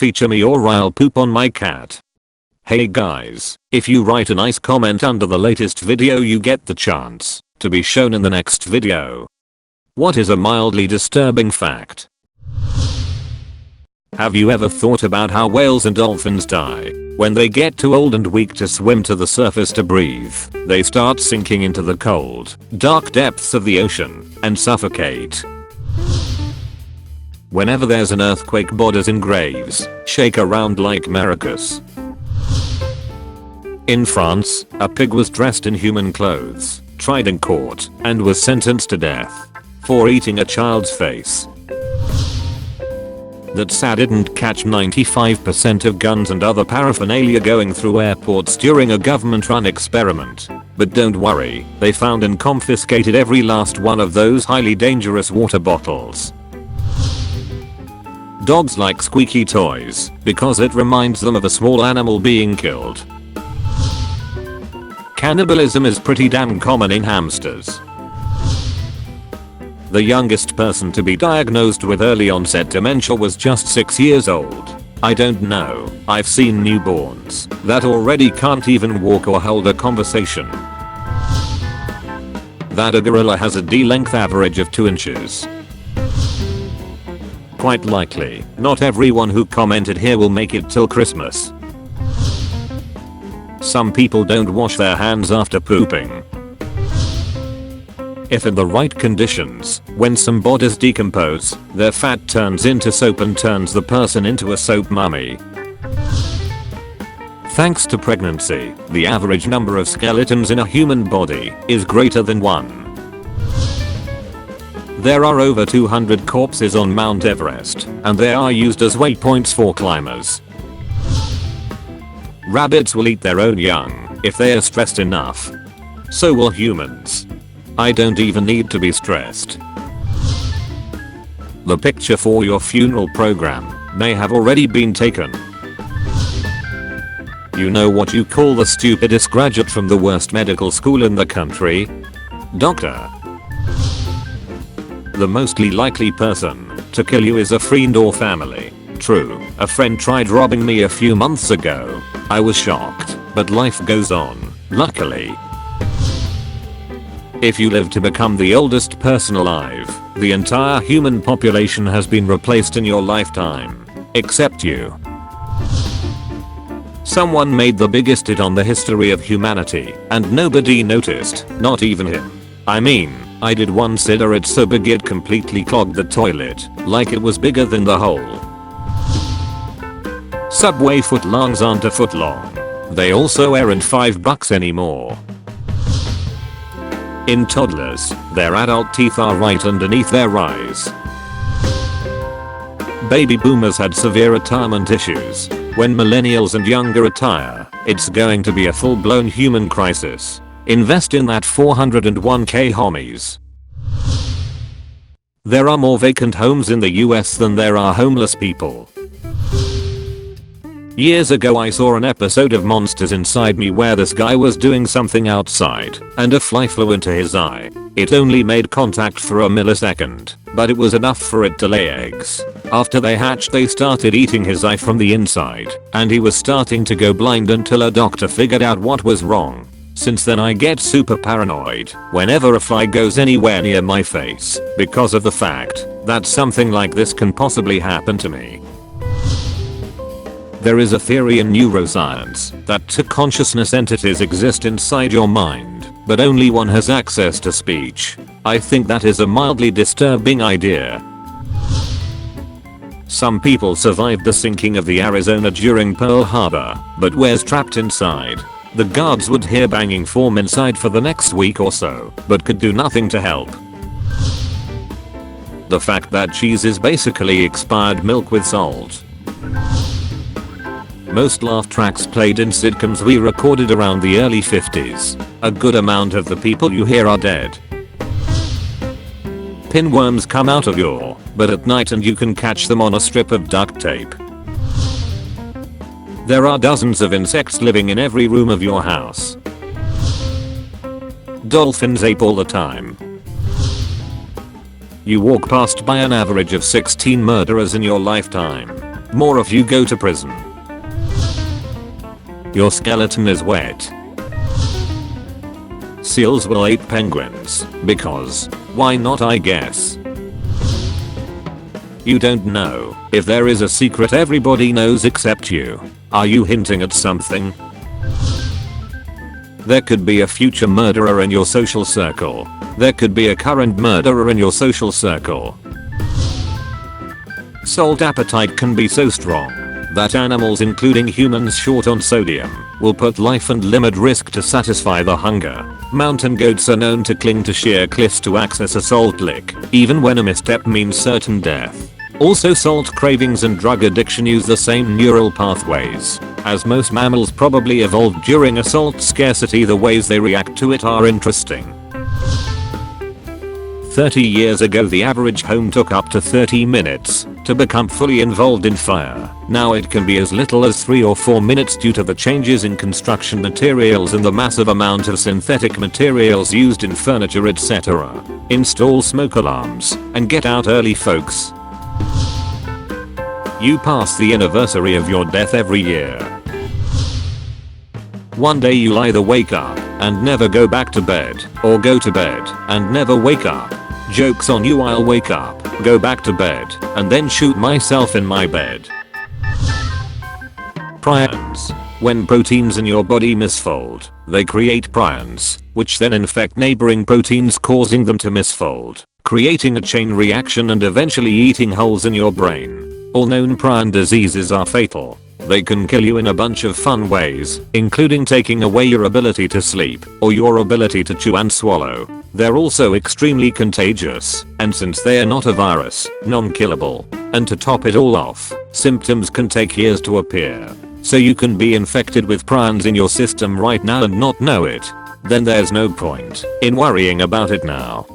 feature me or I'll poop on my cat. Hey guys, if you write a nice comment under the latest video you get the chance to be shown in the next video. What is a mildly disturbing fact? Have you ever thought about how whales and dolphins die? When they get too old and weak to swim to the surface to breathe, they start sinking into the cold, dark depths of the ocean and suffocate. Whenever there's an earthquake, bodies in graves shake around like maracas. In France, a pig was dressed in human clothes, tried in court, and was sentenced to death for eating a child's face. That sad didn't catch 95% of guns and other paraphernalia going through airports during a government-run experiment. But don't worry, they found and confiscated every last one of those highly dangerous water bottles. Dogs like squeaky toys because it reminds them of a small animal being killed. Cannibalism is pretty damn common in hamsters. The youngest person to be diagnosed with early onset dementia was just 6 years old. I don't know, I've seen newborns that already can't even walk or hold a conversation. That a gorilla has a D-length average of 2 inches. Quite likely, not everyone who commented here will make it till Christmas. Some people don't wash their hands after pooping. If in the right conditions, when some bodies decompose, their fat turns into soap and turns the person into a soap mummy. Thanks to pregnancy, the average number of skeletons in a human body is greater than 1. There are over 200 corpses on Mount Everest, and they are used as waypoints for climbers. Rabbits will eat their own young if they are stressed enough. So will humans. I don't even need to be stressed. The picture for your funeral program may have already been taken. You know what you call the stupidest graduate from the worst medical school in the country? Doctor. The mostly likely person to kill you is a friend or family. True, a friend tried robbing me a few months ago. I was shocked, but life goes on, luckily. If you live to become the oldest person alive, the entire human population has been replaced in your lifetime. Except you. Someone made the biggest hit on the history of humanity, and nobody noticed, not even him. I mean, I did one cigarette so big it completely clogged the toilet, like it was bigger than the hole. Subway footlongs aren't a foot long. They also aren't $5 anymore. In toddlers, their adult teeth are right underneath their eyes. Baby boomers had severe retirement issues. When millennials and younger retire, it's going to be a full-blown human crisis. Invest in that 401k homies. There are more vacant homes in the US than there are homeless people. Years ago I saw an episode of Monsters Inside Me where this guy was doing something outside and a fly flew into his eye. It only made contact for a millisecond, but it was enough for it to lay eggs. After they hatched they started eating his eye from the inside, and he was starting to go blind until a doctor figured out what was wrong. Since then I get super paranoid whenever a fly goes anywhere near my face because of the fact that something like this can possibly happen to me. There is a theory in neuroscience that two consciousness entities exist inside your mind, but only one has access to speech. I think that is a mildly disturbing idea. Some people survived the sinking of the Arizona during Pearl Harbor, but were trapped inside. The guards would hear banging form inside for the next week or so, but could do nothing to help. The fact that cheese is basically expired milk with salt. Most laugh tracks played in sitcoms we recorded around the early 50s. A good amount of the people you hear are dead. Pinworms come out of your butt at night and you can catch them on a strip of duct tape. There are dozens of insects living in every room of your house. Dolphins ape all the time. You walk past by an average of 16 murderers in your lifetime. more if you go to prison. Your skeleton is wet. Seals will eat penguins, because, why not, I guess. You don't know if there is a secret everybody knows except you. Are you hinting at something? There could be a future murderer in your social circle. There could be a current murderer in your social circle. Salt appetite can be so strong that animals, including humans short on sodium, will put life and limb at risk to satisfy the hunger. Mountain goats are known to cling to sheer cliffs to access a salt lick, even when a misstep means certain death. Also, salt cravings and drug addiction use the same neural pathways. As most mammals probably evolved during a salt scarcity, the ways they react to it are interesting. 30 years ago, the average home took up to 30 minutes to become fully involved in fire. Now it can be as little as 3 or 4 minutes due to the changes in construction materials and the massive amount of synthetic materials used in furniture, etc. Install smoke alarms and get out early, folks. You pass the anniversary of your death every year. One day you'll either wake up and never go back to bed, or go to bed and never wake up. Joke's on you, I'll wake up, go back to bed, and then shoot myself in my bed. Prions. When proteins in your body misfold, they create prions, which then infect neighboring proteins, causing them to misfold, creating a chain reaction and eventually eating holes in your brain. All known prion diseases are fatal. They can kill you in a bunch of fun ways, including taking away your ability to sleep or your ability to chew and swallow. They're also extremely contagious, and since they are not a virus, non-killable. And to top it all off, symptoms can take years to appear. So you can be infected with prions in your system right now and not know it. Then there's no point in worrying about it now.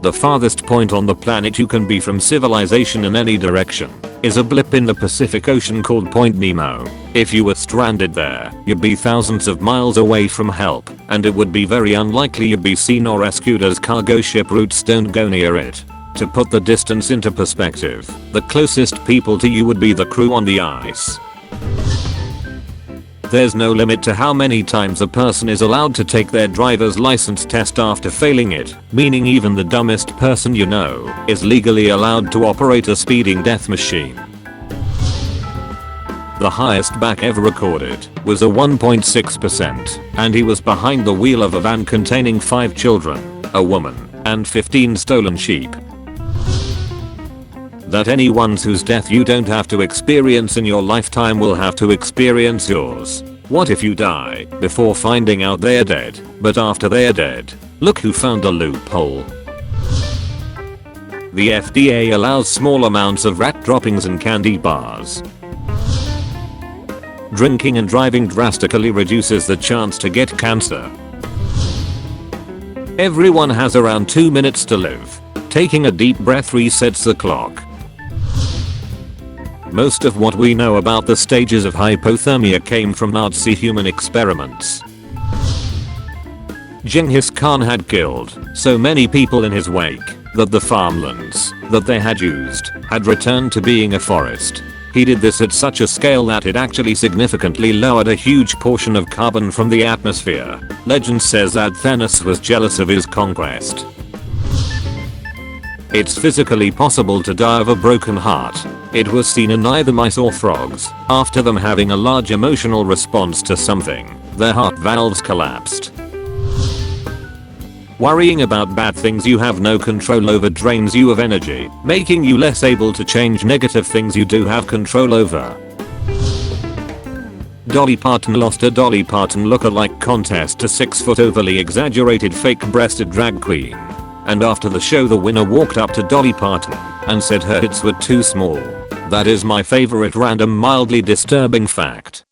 The farthest point on the planet you can be from civilization in any direction is a blip in the Pacific Ocean called Point Nemo. If you were stranded there, you'd be thousands of miles away from help, and it would be very unlikely you'd be seen or rescued, as cargo ship routes don't go near it. To put the distance into perspective, the closest people to you would be the crew on the ice. There's no limit to how many times a person is allowed to take their driver's license test after failing it, meaning even the dumbest person you know is legally allowed to operate a speeding death machine. The highest back ever recorded was a 1.6%, and he was behind the wheel of a van containing 5 children, a woman, and 15 stolen sheep. That anyone whose death you don't have to experience in your lifetime will have to experience yours. What if you die before finding out they're dead, but after they're dead? Look who found a loophole. The FDA allows small amounts of rat droppings in candy bars. Drinking and driving drastically reduces the chance to get cancer. Everyone has around 2 minutes to live. Taking a deep breath resets the clock. Most of what we know about the stages of hypothermia came from Nazi human experiments. Genghis Khan had killed so many people in his wake that the farmlands that they had used had returned to being a forest. He did this at such a scale that it actually significantly lowered a huge portion of carbon from the atmosphere. Legend says that Thanos was jealous of his conquest. It's physically possible to die of a broken heart. It was seen in either mice or frogs. After them having a large emotional response to something, their heart valves collapsed. Worrying about bad things you have no control over drains you of energy, making you less able to change negative things you do have control over. Dolly Parton lost a Dolly Parton look-alike contest to 6-foot overly exaggerated fake-breasted drag queen. And after the show, the winner walked up to Dolly Parton and said her tits were too small. That is my favorite random mildly disturbing fact.